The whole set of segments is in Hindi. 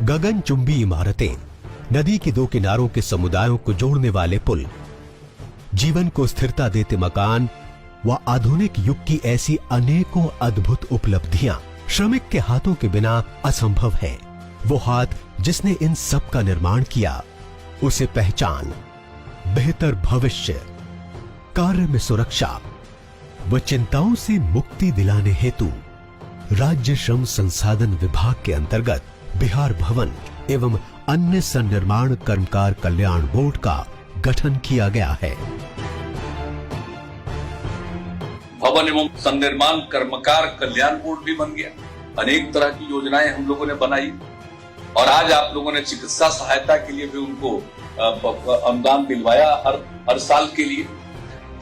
गगनचुंबी इमारतें, नदी के दो किनारों के समुदायों को जोड़ने वाले पुल, जीवन को स्थिरता देते मकान व आधुनिक युग की ऐसी अनेकों अद्भुत उपलब्धियां श्रमिक के हाथों के बिना असंभव है। वो हाथ जिसने इन सब का निर्माण किया, उसे पहचान, बेहतर भविष्य, कार्य में सुरक्षा व चिंताओं से मुक्ति दिलाने हेतु राज्य श्रम संसाधन विभाग के अंतर्गत बिहार भवन एवं अन्य सन्निर्माण कर्मकार कल्याण बोर्ड का गठन किया गया है। भवन एवं सन्निर्माण कर्मकार कल्याण बोर्ड भी बन गया। अनेक तरह की योजनाएं हम लोगों ने बनाई और आज आप लोगों ने चिकित्सा सहायता के लिए भी उनको अनुदान दिलवाया हर साल के लिए।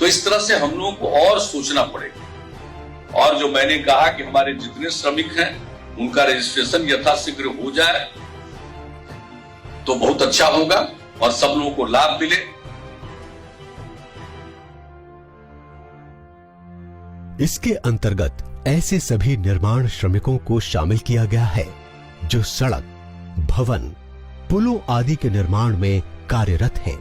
तो इस तरह से हम लोगों को और सोचना पड़ेगा। और जो मैंने कहा कि हमारे जितने श्रमिक हैं उनका रजिस्ट्रेशन यथाशीघ्र हो जाए तो बहुत अच्छा होगा और सब लोगों को लाभ मिले। इसके अंतर्गत ऐसे सभी निर्माण श्रमिकों को शामिल किया गया है जो सड़क, भवन, पुलों आदि के निर्माण में कार्यरत हैं।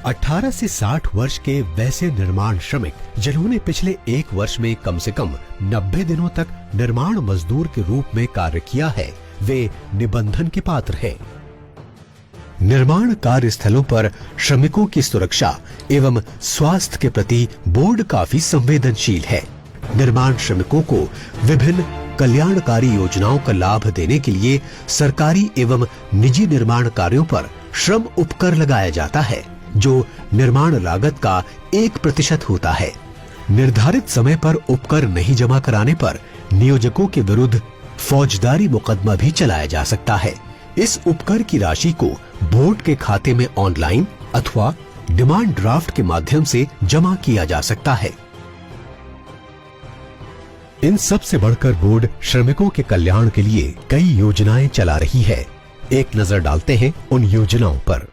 18 से 60 वर्ष के वैसे निर्माण श्रमिक जिन्होंने पिछले एक वर्ष में कम से कम 90 दिनों तक निर्माण मजदूर के रूप में कार्य किया है, वे निबंधन के पात्र हैं। निर्माण कार्यस्थलों पर श्रमिकों की सुरक्षा एवं स्वास्थ्य के प्रति बोर्ड काफी संवेदनशील है। निर्माण श्रमिकों को विभिन्न कल्याणकारी योजनाओं का लाभ देने के लिए सरकारी एवं निजी निर्माण कार्यों पर श्रम उपकर लगाया जाता है, जो निर्माण लागत का 1% होता है। निर्धारित समय पर उपकर नहीं जमा कराने पर नियोजकों के विरुद्ध फौजदारी मुकदमा भी चलाया जा सकता है। इस उपकर की राशि को बोर्ड के खाते में ऑनलाइन अथवा डिमांड ड्राफ्ट के माध्यम से जमा किया जा सकता है। इन सब से बढ़कर बोर्ड श्रमिकों के कल्याण के लिए कई योजनाएं चला रही है। एक नजर डालते हैं उन योजनाओं पर।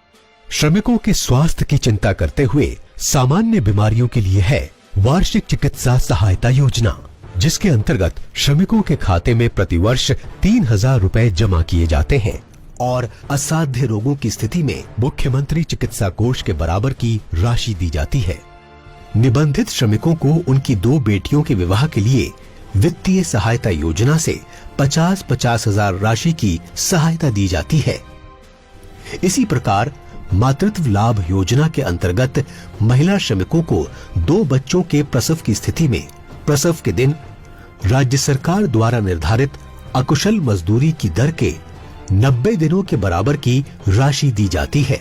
श्रमिकों के स्वास्थ्य की चिंता करते हुए सामान्य बीमारियों के लिए है वार्षिक चिकित्सा सहायता योजना, जिसके अंतर्गत श्रमिकों के खाते में प्रतिवर्ष 3,000 रुपए जमा किए जाते हैं और असाध्य रोगों की स्थिति में मुख्यमंत्री चिकित्सा कोष के बराबर की राशि दी जाती है। निबंधित श्रमिकों को उनकी 2 बेटियों के विवाह के लिए वित्तीय सहायता योजना से 50-50 हजार राशि की सहायता दी जाती है। इसी प्रकार मातृत्व लाभ योजना के अंतर्गत महिला श्रमिकों को 2 बच्चों के प्रसव की स्थिति में प्रसव के दिन राज्य सरकार द्वारा निर्धारित अकुशल मजदूरी की दर के 90 दिनों के बराबर की राशि दी जाती है।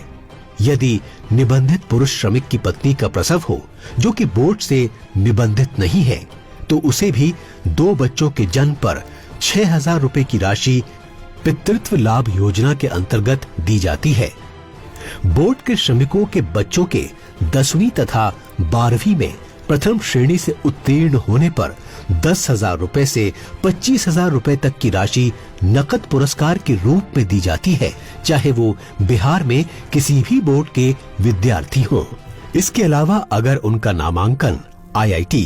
यदि निबंधित पुरुष श्रमिक की पत्नी का प्रसव हो जो कि बोर्ड से निबंधित नहीं है, तो उसे भी 2 बच्चों के जन्म पर 6,000 रुपए की राशि पितृत्व लाभ योजना के अंतर्गत दी जाती है। बोर्ड के श्रमिकों के बच्चों के 10वीं तथा 12वीं में प्रथम श्रेणी से उत्तीर्ण होने पर 10,000 रुपए से 25,000 रुपए तक की राशि नकद पुरस्कार के रूप में दी जाती है, चाहे वो बिहार में किसी भी बोर्ड के विद्यार्थी हो। इसके अलावा अगर उनका नामांकन IIT,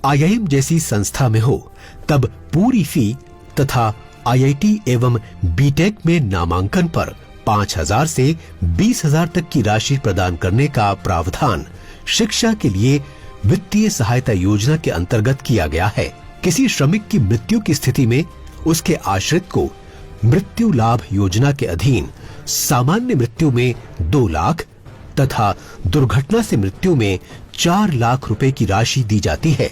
IIM जैसी संस्था में हो, तब पूरी फी तथा IIT एवं BTech में नामांकन पर 5,000 से 20,000 तक की राशि प्रदान करने का प्रावधान शिक्षा के लिए वित्तीय सहायता योजना के अंतर्गत किया गया है। किसी श्रमिक की मृत्यु की स्थिति में उसके आश्रित को मृत्यु लाभ योजना के अधीन सामान्य मृत्यु में 2 लाख तथा दुर्घटना से मृत्यु में 4 लाख रुपए की राशि दी जाती है।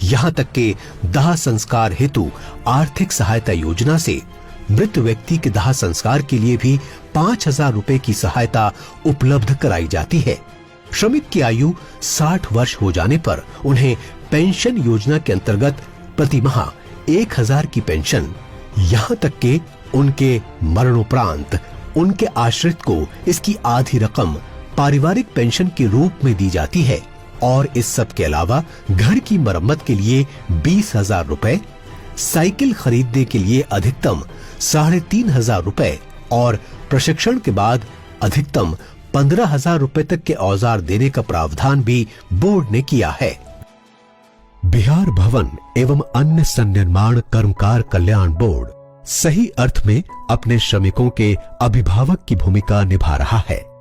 यहाँ तक कि दाह संस्कार हेतु आर्थिक सहायता योजना से मृत व्यक्ति के दाह संस्कार के लिए भी 5,000 रुपए की सहायता उपलब्ध कराई जाती है। श्रमिक की आयु 60 वर्ष हो जाने पर उन्हें पेंशन योजना के अंतर्गत प्रति माह 1,000 की पेंशन, यहाँ तक कि उनके मरणोपरांत उनके आश्रित को इसकी आधी रकम पारिवारिक पेंशन के रूप में दी जाती है। और इस सब के अलावा घर की मरम्मत के लिए 20,000 रुपए, साइकिल खरीदने के लिए अधिकतम 3,500 रुपए और प्रशिक्षण के बाद अधिकतम 15,000 रुपए तक के औजार देने का प्रावधान भी बोर्ड ने किया है। बिहार भवन एवं अन्य सन्निर्माण कर्मकार कल्याण बोर्ड सही अर्थ में अपने श्रमिकों के अभिभावक की भूमिका निभा रहा है।